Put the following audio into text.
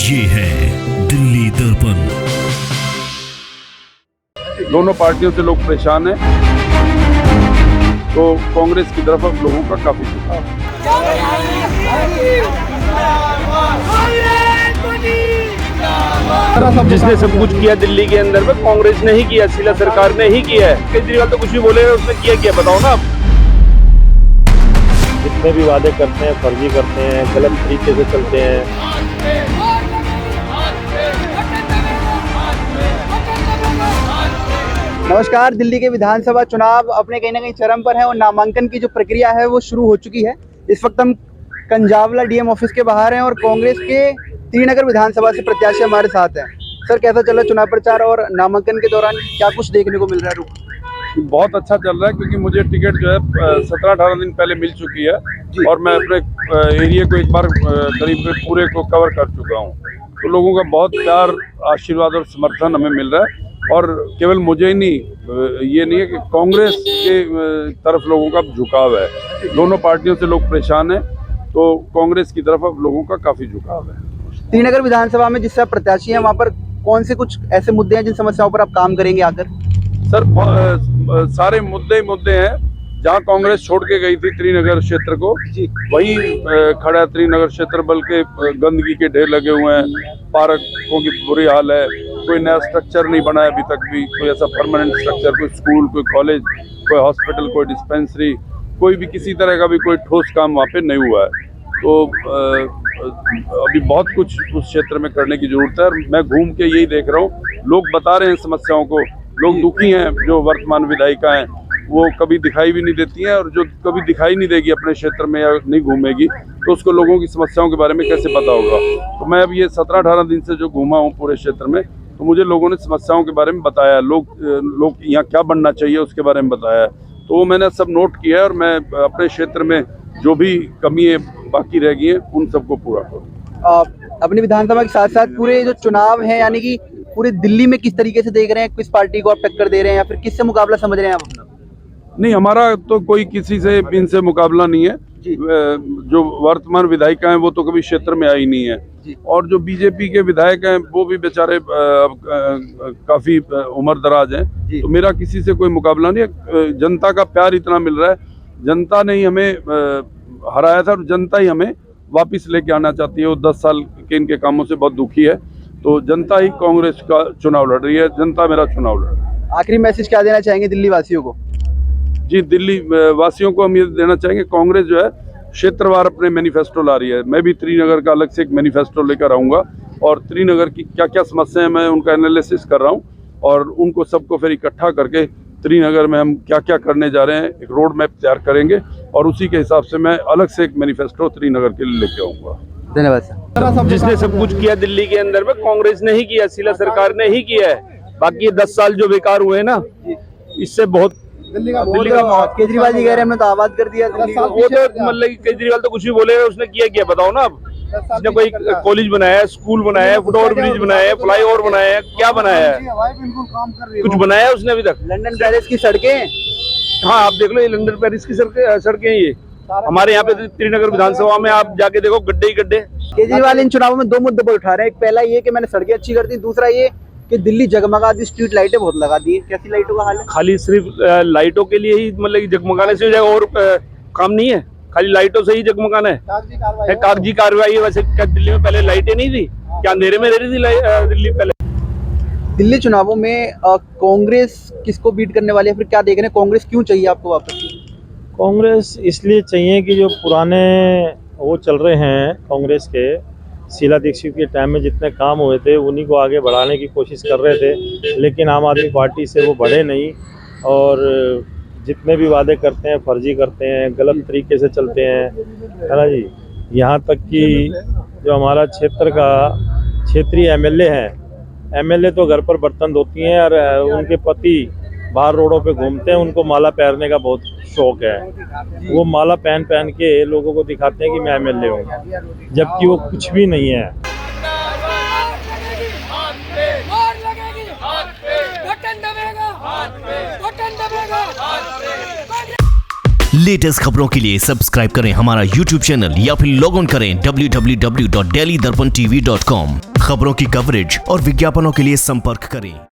ये है दिल्ली दर्पण। दोनों पार्टियों से लोग परेशान हैं, तो कांग्रेस की तरफ अब लोगों का काफी झुकाव है। जिसने सब कुछ किया दिल्ली के अंदर में कांग्रेस ने ही किया, शीला सरकार ने ही किया है। केजरीवाल तो कुछ भी बोलेगा, उसने किया बताओ ना आप। जितने भी वादे करते हैं फर्जी करते हैं, गलत तरीके से चलते हैं। नमस्कार। दिल्ली के विधानसभा चुनाव अपने कहीं ना कहीं चरम पर है और नामांकन की जो प्रक्रिया है वो शुरू हो चुकी है। इस वक्त हम कंजावला डीएम ऑफिस के बाहर हैं और कांग्रेस के त्रिनगर विधानसभा से प्रत्याशी हमारे साथ हैं। सर, कैसा चल रहा है चुनाव प्रचार और नामांकन के दौरान क्या कुछ देखने को मिल रहा है? बहुत अच्छा चल रहा है, क्योंकि मुझे टिकट जो है 17-18 दिन पहले मिल चुकी है और मैं अपने एरिया को एक बार करीब पूरे को कवर कर चुका हूँ। तो लोगों का बहुत प्यार, आशीर्वाद और समर्थन हमें मिल रहा है। और केवल मुझे ही नहीं, ये नहीं है कि कांग्रेस के तरफ लोगों का झुकाव है। दोनों पार्टियों से लोग परेशान हैं, तो कांग्रेस की तरफ अब लोगों का काफी झुकाव है। त्रिनगर विधानसभा में जिससे प्रत्याशी हैं वहाँ पर कौन से कुछ ऐसे मुद्दे हैं जिन समस्याओं पर आप काम करेंगे आकर? सर, सारे मुद्दे हैं। जहाँ कांग्रेस छोड़ के गई थी त्रिनगर क्षेत्र को, वही खड़ा है त्रिनगर क्षेत्र। बल्कि गंदगी के ढेर लगे हुए हैं, पार्कों की बुरी हाल है, कोई नया स्ट्रक्चर नहीं बना है अभी तक भी, कोई ऐसा परमानेंट स्ट्रक्चर, कोई स्कूल, कोई कॉलेज, कोई हॉस्पिटल, कोई डिस्पेंसरी, कोई भी किसी तरह का भी कोई ठोस काम वहाँ पे नहीं हुआ है। तो अभी बहुत कुछ उस क्षेत्र में करने की जरूरत है। और मैं घूम के यही देख रहा हूँ, लोग बता रहे हैं समस्याओं को। लोग दुखी हैं। जो वर्तमान विधायिका हैं वो कभी दिखाई भी नहीं देती हैं, और जो कभी दिखाई नहीं देगी अपने क्षेत्र में या नहीं घूमेगी, तो उसको लोगों की समस्याओं के बारे में कैसे पता होगा। तो मैं अब ये 17-18 दिन से जो घूमा हूँ पूरे क्षेत्र में, तो मुझे लोगों ने समस्याओं के बारे में बताया, लोग यहाँ क्या बनना चाहिए उसके बारे में बताया। तो वो मैंने सब नोट किया है और मैं अपने क्षेत्र में जो भी कमी है बाकी रह गई है उन सबको पूरा करूँ। अपनी विधानसभा के साथ साथ पूरे जो चुनाव है, यानी कि पूरे दिल्ली में किस तरीके से देख रहे हैं? किस पार्टी को आप टक्कर दे रहे हैं या फिर किससे मुकाबला समझ रहे हैं आप अपना? नहीं, हमारा तो कोई किसी से इनसे मुकाबला नहीं है। जो वर्तमान विधायिका हैं वो तो कभी क्षेत्र में आई नहीं है, और जो बीजेपी के विधायक हैं वो भी बेचारे काफी उम्र दराज हैं। तो मेरा किसी से कोई मुकाबला नहीं है। जनता का प्यार इतना मिल रहा है, जनता ने ही हमें हराया था और जनता ही हमें वापस लेके आना चाहती है। वो 10 साल के इनके कामों से बहुत दुखी है। तो जनता ही कांग्रेस का चुनाव लड़ रही है, जनता मेरा चुनाव लड़ रही है। आखिरी मैसेज क्या देना चाहेंगे दिल्ली वासियों को? जी, दिल्ली वासियों को हम ये देना चाहेंगे, कांग्रेस जो है क्षेत्रवार अपने मैनिफेस्टो ला रही है। मैं भी त्रिनगर का अलग से एक मैनिफेस्टो लेकर आऊँगा, और त्रिनगर की क्या क्या समस्याएं मैं उनका एनालिसिस कर रहा हूँ, और उनको सबको फिर इकट्ठा करके त्रिनगर में हम क्या क्या करने जा रहे हैं एक रोड मैप तैयार करेंगे, और उसी के हिसाब से मैं अलग से एक मैनिफेस्टो त्रिनगर के लिए लेके आऊँगा। धन्यवाद सर। जिसने सब कुछ किया दिल्ली के अंदर में कांग्रेस ने ही किया, शीला सरकार ने ही किया है। बाकी ये 10 साल जो बेकार हुए ना, इससे बहुत दिल्ली का केजरीवाल जी कह रहे हैं हमने तो आबाद कर दिया दिल्ली को। वो तो मतलब केजरीवाल तो कुछ भी बोलेगा, उसने किया बताओ ना आप। उसने कोई कॉलेज बनाया है, स्कूल बनाया है, फुटओवर ब्रिज बनाया है, फ्लाईओवर बनाया है, क्या बनाया है? कुछ बनाया है उसने अभी तक? लंदन पेरिस की सड़कें, हाँ आप देख लो, ये लंदन पेरिस की सड़कें ये हमारे यहाँ पे त्रिनगर विधानसभा में आप जाके देखो, गड्ढे ही गड्ढे। केजरीवाल इन चुनावों में 2 मुद्दे पर उठा रहे हैं। एक पहला ये कि मैंने सड़कें अच्छी कर दी, दूसरा ये कि दिल्ली जगमगा दी, स्ट्रीट लाइटें बहुत लगा दी। कैसी लाइटों का हाल है? खाली सिर्फ लाइटों के लिए ही मतलब जगमगाने से और काम नहीं है, खाली लाइटों से ही जगमगाना है। कागजी कार्रवाई है। वैसे क्या दिल्ली में पहले लाइटें नहीं थी? क्या अंधेरे में रह रही थी दिल्ली पहले? दिल्ली चुनावों में कांग्रेस किसको बीट करने वाली है, फिर क्या देख रहे हैं? कांग्रेस क्यों चाहिए आपको वापस? कांग्रेस इसलिए चाहिए कि जो पुराने वो चल रहे हैं कांग्रेस के, शीला दीक्षित के टाइम में जितने काम हुए थे उन्हीं को आगे बढ़ाने की कोशिश कर रहे थे, लेकिन आम आदमी पार्टी से वो बढ़े नहीं, और जितने भी वादे करते हैं फर्जी करते हैं, गलत तरीके से चलते हैं, है ना जी। यहाँ तक कि जो हमारा क्षेत्र का क्षेत्रीय एमएलए हैं, एमएलए तो घर पर बर्तन धोती हैं और उनके पति बाहर रोडों पे घूमते हैं, उनको माला पहनने का बहुत शौक है। वो माला पहन के लोगों को दिखाते हैं कि मैं एमएलए हूँ, जबकि वो कुछ भी नहीं है। लेटेस्ट खबरों के लिए सब्सक्राइब करें हमारा YouTube चैनल या फिर लॉग ऑन करें www.delhidarpantv.com। खबरों की कवरेज और विज्ञापनों के लिए संपर्क करें